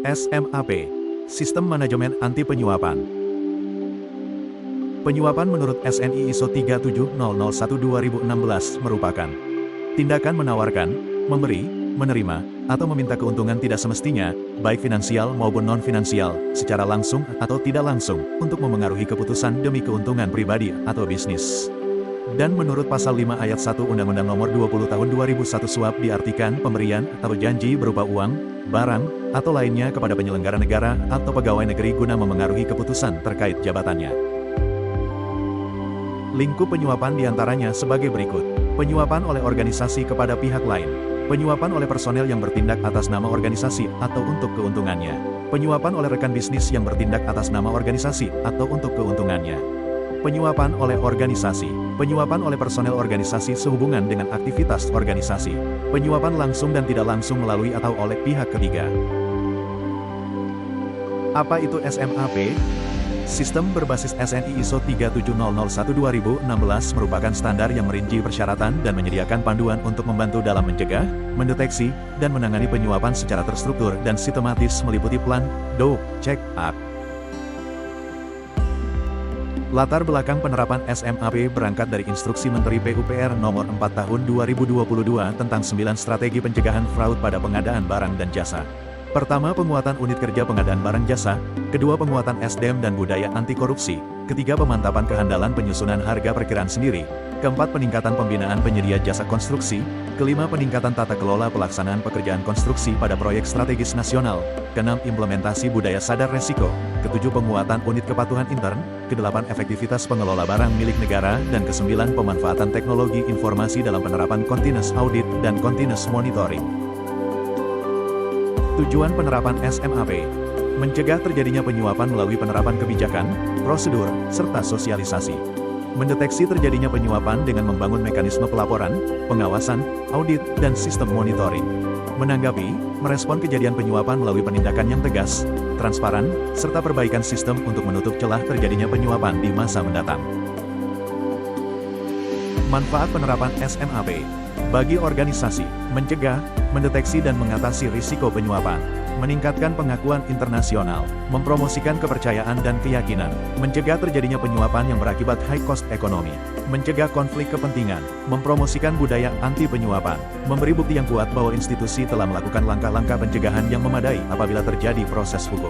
SMAP, Sistem Manajemen Anti Penyuapan. Penyuapan menurut SNI ISO 37001-2016 merupakan tindakan menawarkan, memberi, menerima, atau meminta keuntungan tidak semestinya, baik finansial maupun non-finansial, secara langsung atau tidak langsung, untuk memengaruhi keputusan demi keuntungan pribadi atau bisnis. Dan menurut Pasal 5 Ayat 1 Undang-Undang Nomor 20 Tahun 2001 suap diartikan pemberian atau janji berupa uang, barang, atau lainnya kepada penyelenggara negara atau pegawai negeri guna memengaruhi keputusan terkait jabatannya. Lingkup penyuapan diantaranya sebagai berikut. Penyuapan oleh organisasi kepada pihak lain. Penyuapan oleh personel yang bertindak atas nama organisasi atau untuk keuntungannya. Penyuapan oleh rekan bisnis yang bertindak atas nama organisasi atau untuk keuntungannya. Penyuapan oleh organisasi. Penyuapan oleh personel organisasi sehubungan dengan aktivitas organisasi. Penyuapan langsung dan tidak langsung melalui atau oleh pihak ketiga. Apa itu SMAP? Sistem berbasis SNI ISO 37001-2016 merupakan standar yang merinci persyaratan dan menyediakan panduan untuk membantu dalam mencegah, mendeteksi, dan menangani penyuapan secara terstruktur dan sistematis meliputi plan, do, check, act. Latar belakang penerapan SMAP berangkat dari Instruksi Menteri PUPR Nomor 4 Tahun 2022 tentang 9 strategi pencegahan fraud pada pengadaan barang dan jasa. Pertama, penguatan unit kerja pengadaan barang jasa. Kedua, penguatan SDM dan budaya anti korupsi. Ketiga, pemantapan kehandalan penyusunan harga perkiraan sendiri. Keempat, peningkatan pembinaan penyedia jasa konstruksi. Kelima, peningkatan tata kelola pelaksanaan pekerjaan konstruksi pada proyek strategis nasional. Keenam, implementasi budaya sadar resiko. Ketujuh, penguatan unit kepatuhan intern. Kedelapan, efektivitas pengelola barang milik negara. Dan kesembilan, pemanfaatan teknologi informasi dalam penerapan continuous audit dan continuous monitoring. Tujuan penerapan SMAP: mencegah terjadinya penyuapan melalui penerapan kebijakan, prosedur, serta sosialisasi. Mendeteksi terjadinya penyuapan dengan membangun mekanisme pelaporan, pengawasan, audit, dan sistem monitoring. Menanggapi, merespon kejadian penyuapan melalui penindakan yang tegas, transparan, serta perbaikan sistem untuk menutup celah terjadinya penyuapan di masa mendatang. Manfaat penerapan SMAP bagi organisasi: mencegah, mendeteksi dan mengatasi risiko penyuapan, meningkatkan pengakuan internasional, mempromosikan kepercayaan dan keyakinan, mencegah terjadinya penyuapan yang berakibat high cost ekonomi, mencegah konflik kepentingan, mempromosikan budaya anti penyuapan, memberi bukti yang kuat bahwa institusi telah melakukan langkah-langkah pencegahan yang memadai apabila terjadi proses hukum.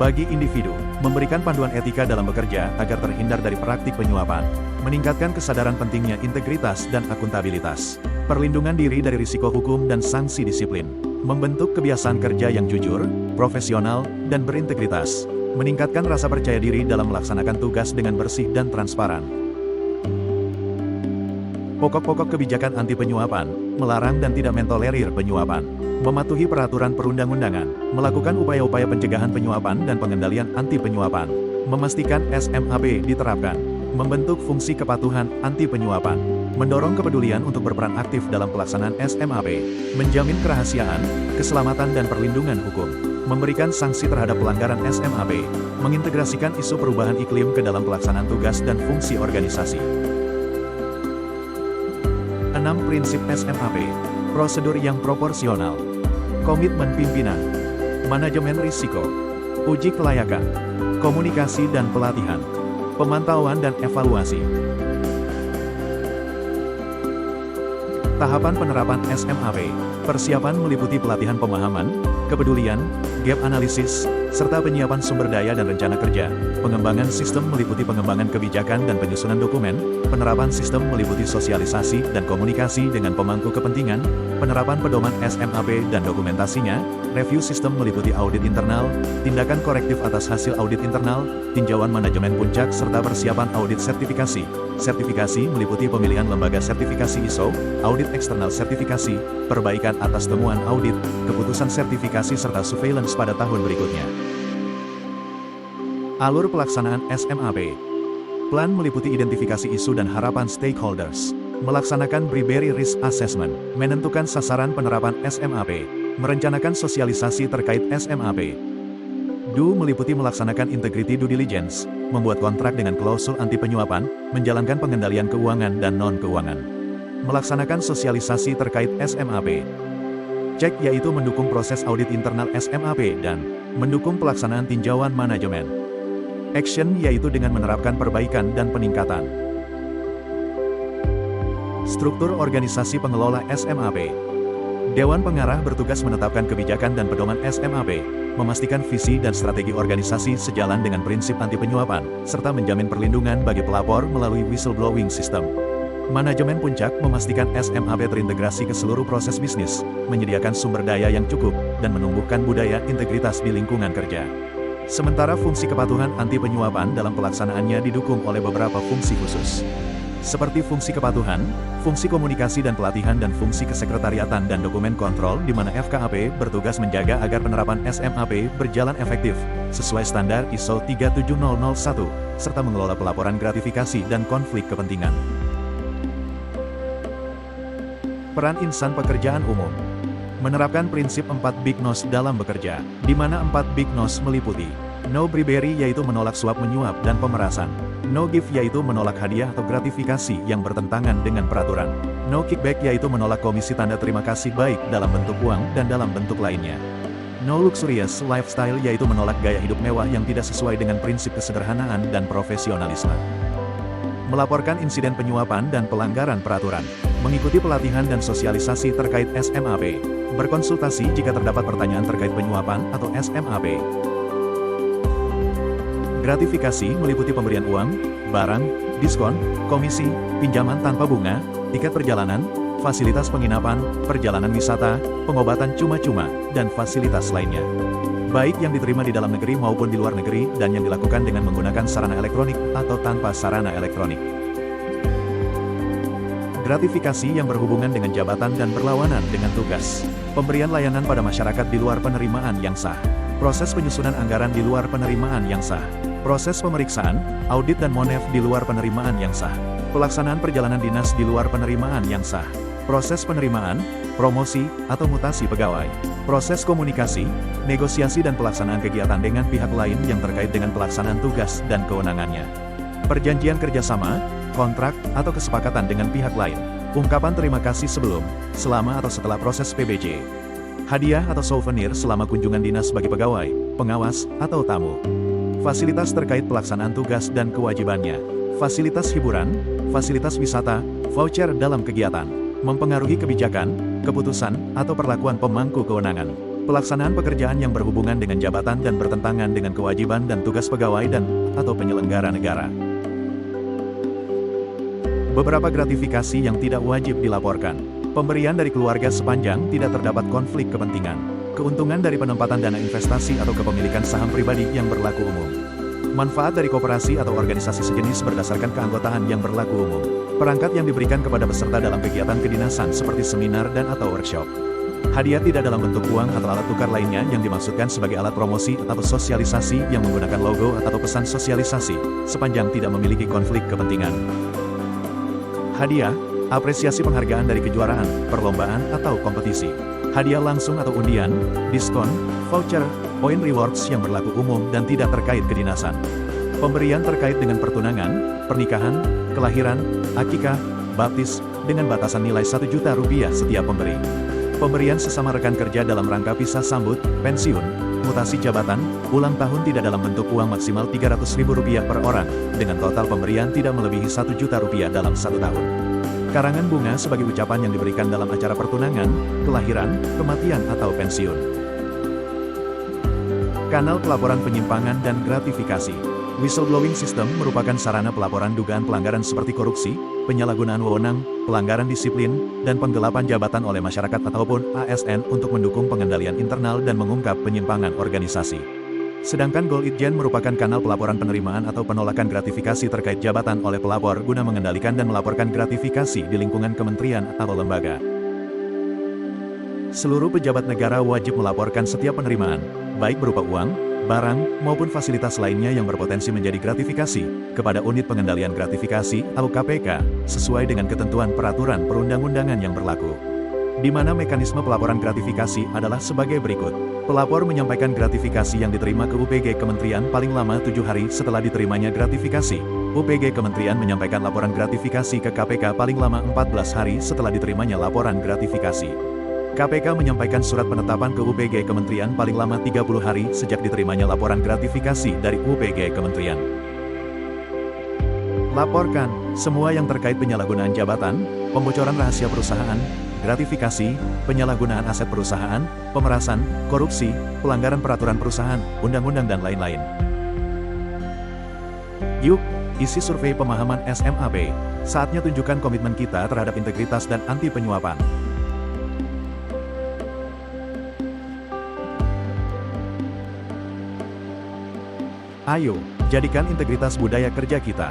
Bagi individu, memberikan panduan etika dalam bekerja agar terhindar dari praktik penyuapan, meningkatkan kesadaran pentingnya integritas dan akuntabilitas, perlindungan diri dari risiko hukum dan sanksi disiplin, membentuk kebiasaan kerja yang jujur, profesional, dan berintegritas, meningkatkan rasa percaya diri dalam melaksanakan tugas dengan bersih dan transparan. Pokok-pokok kebijakan anti penyuapan: melarang dan tidak mentolerir penyuapan, mematuhi peraturan perundang-undangan, melakukan upaya-upaya pencegahan penyuapan dan pengendalian anti penyuapan, memastikan SMAP diterapkan, membentuk fungsi kepatuhan anti penyuapan, mendorong kepedulian untuk berperan aktif dalam pelaksanaan SMAP, menjamin kerahasiaan, keselamatan dan perlindungan hukum, memberikan sanksi terhadap pelanggaran SMAP, mengintegrasikan isu perubahan iklim ke dalam pelaksanaan tugas dan fungsi organisasi. 6 prinsip SMAP. Prosedur yang proporsional, komitmen pimpinan, manajemen risiko, uji kelayakan, komunikasi dan pelatihan, pemantauan dan evaluasi. Tahapan penerapan SMAP. Persiapan meliputi pelatihan pemahaman, kepedulian, gap analisis, serta penyiapan sumber daya dan rencana kerja. Pengembangan sistem meliputi pengembangan kebijakan dan penyusunan dokumen. Penerapan sistem meliputi sosialisasi dan komunikasi dengan pemangku kepentingan. Penerapan pedoman SMAP dan dokumentasinya. Review sistem meliputi audit internal, tindakan korektif atas hasil audit internal, tinjauan manajemen puncak serta persiapan audit sertifikasi. Sertifikasi meliputi pemilihan lembaga sertifikasi ISO, audit eksternal sertifikasi, perbaikan atas temuan audit, keputusan sertifikasi serta surveillance pada tahun berikutnya. Alur pelaksanaan SMAP. Plan meliputi identifikasi isu dan harapan stakeholders, melaksanakan primary risk assessment, menentukan sasaran penerapan SMAP, merencanakan sosialisasi terkait SMAP. Do meliputi melaksanakan integrity due diligence, membuat kontrak dengan klausul anti penyuapan, menjalankan pengendalian keuangan dan non-keuangan, melaksanakan sosialisasi terkait SMAP. Cek yaitu mendukung proses audit internal SMAP dan mendukung pelaksanaan tinjauan manajemen. Action yaitu dengan menerapkan perbaikan dan peningkatan. Struktur organisasi pengelola SMAP. Dewan Pengarah bertugas menetapkan kebijakan dan pedoman SMAP, memastikan visi dan strategi organisasi sejalan dengan prinsip anti penyuapan, serta menjamin perlindungan bagi pelapor melalui whistleblowing system. Manajemen Puncak memastikan SMAP terintegrasi ke seluruh proses bisnis, menyediakan sumber daya yang cukup, dan menumbuhkan budaya integritas di lingkungan kerja. Sementara fungsi kepatuhan anti penyuapan dalam pelaksanaannya didukung oleh beberapa fungsi khusus. Seperti fungsi kepatuhan, fungsi komunikasi dan pelatihan dan fungsi kesekretariatan dan dokumen kontrol di mana FKAP bertugas menjaga agar penerapan SMAP berjalan efektif, sesuai standar ISO 37001, serta mengelola pelaporan gratifikasi dan konflik kepentingan. Peran insan pekerjaan umum. Menerapkan prinsip 4 Big No's dalam bekerja, di mana 4 Big No's meliputi No bribery yaitu menolak suap menyuap dan pemerasan. No give yaitu menolak hadiah atau gratifikasi yang bertentangan dengan peraturan. No kickback yaitu menolak komisi tanda terima kasih baik dalam bentuk uang dan dalam bentuk lainnya. No luxurious lifestyle yaitu menolak gaya hidup mewah yang tidak sesuai dengan prinsip kesederhanaan dan profesionalisme. Melaporkan insiden penyuapan dan pelanggaran peraturan. Mengikuti pelatihan dan sosialisasi terkait SMAP. Berkonsultasi jika terdapat pertanyaan terkait penyuapan atau SMAP. Gratifikasi meliputi pemberian uang, barang, diskon, komisi, pinjaman tanpa bunga, tiket perjalanan, fasilitas penginapan, perjalanan wisata, pengobatan cuma-cuma, dan fasilitas lainnya. Baik yang diterima di dalam negeri maupun di luar negeri dan yang dilakukan dengan menggunakan sarana elektronik atau tanpa sarana elektronik. Gratifikasi yang berhubungan dengan jabatan dan berlawanan dengan tugas. Pemberian layanan pada masyarakat di luar penerimaan yang sah. Proses penyusunan anggaran di luar penerimaan yang sah. Proses pemeriksaan, audit dan monef di luar penerimaan yang sah. Pelaksanaan perjalanan dinas di luar penerimaan yang sah. Proses penerimaan, promosi, atau mutasi pegawai. Proses komunikasi, negosiasi dan pelaksanaan kegiatan dengan pihak lain yang terkait dengan pelaksanaan tugas dan kewenangannya. Perjanjian kerjasama, kontrak, atau kesepakatan dengan pihak lain. Ungkapan terima kasih sebelum, selama atau setelah proses PBJ. Hadiah atau souvenir selama kunjungan dinas bagi pegawai, pengawas, atau tamu. Fasilitas terkait pelaksanaan tugas dan kewajibannya. Fasilitas hiburan, fasilitas wisata, voucher dalam kegiatan. Mempengaruhi kebijakan, keputusan, atau perlakuan pemangku kewenangan. Pelaksanaan pekerjaan yang berhubungan dengan jabatan dan bertentangan dengan kewajiban dan tugas pegawai dan atau penyelenggara negara. Beberapa gratifikasi yang tidak wajib dilaporkan. Pemberian dari keluarga sepanjang tidak terdapat konflik kepentingan. Keuntungan dari penempatan dana investasi atau kepemilikan saham pribadi yang berlaku umum. Manfaat dari koperasi atau organisasi sejenis berdasarkan keanggotaan yang berlaku umum. Perangkat yang diberikan kepada peserta dalam kegiatan kedinasan seperti seminar dan atau workshop. Hadiah tidak dalam bentuk uang atau alat tukar lainnya yang dimaksudkan sebagai alat promosi atau sosialisasi yang menggunakan logo atau pesan sosialisasi, sepanjang tidak memiliki konflik kepentingan. Hadiah, apresiasi penghargaan dari kejuaraan, perlombaan, atau kompetisi. Hadiah langsung atau undian, diskon, voucher, poin rewards yang berlaku umum dan tidak terkait kedinasan. Pemberian terkait dengan pertunangan, pernikahan, kelahiran, akikah, baptis, dengan batasan nilai Rp1.000.000 setiap pemberi. Pemberian sesama rekan kerja dalam rangka pisah sambut, pensiun, mutasi jabatan, ulang tahun tidak dalam bentuk uang maksimal Rp300.000 per orang, dengan total pemberian tidak melebihi Rp1.000.000 dalam 1 tahun. Karangan bunga sebagai ucapan yang diberikan dalam acara pertunangan, kelahiran, kematian atau pensiun. Kanal pelaporan penyimpangan dan gratifikasi. Whistleblowing system merupakan sarana pelaporan dugaan pelanggaran seperti korupsi, penyalahgunaan wewenang, pelanggaran disiplin, dan penggelapan jabatan oleh masyarakat ataupun ASN untuk mendukung pengendalian internal dan mengungkap penyimpangan organisasi. Sedangkan Goal Itjen merupakan kanal pelaporan penerimaan atau penolakan gratifikasi terkait jabatan oleh pelapor guna mengendalikan dan melaporkan gratifikasi di lingkungan kementerian atau lembaga. Seluruh pejabat negara wajib melaporkan setiap penerimaan, baik berupa uang, barang, maupun fasilitas lainnya yang berpotensi menjadi gratifikasi, kepada Unit Pengendalian Gratifikasi atau KPK, sesuai dengan ketentuan peraturan perundang-undangan yang berlaku. Di mana mekanisme pelaporan gratifikasi adalah sebagai berikut. Pelapor menyampaikan gratifikasi yang diterima ke UPG Kementerian paling lama 7 hari setelah diterimanya gratifikasi. UPG Kementerian menyampaikan laporan gratifikasi ke KPK paling lama 14 hari setelah diterimanya laporan gratifikasi. KPK menyampaikan surat penetapan ke UPG Kementerian paling lama 30 hari sejak diterimanya laporan gratifikasi dari UPG Kementerian. Laporkan semua yang terkait penyalahgunaan jabatan, pembocoran rahasia perusahaan, gratifikasi, penyalahgunaan aset perusahaan, pemerasan, korupsi, pelanggaran peraturan perusahaan, undang-undang dan lain-lain. Yuk, isi survei pemahaman SMAP. Saatnya tunjukkan komitmen kita terhadap integritas dan anti penyuapan. Ayo, jadikan integritas budaya kerja kita.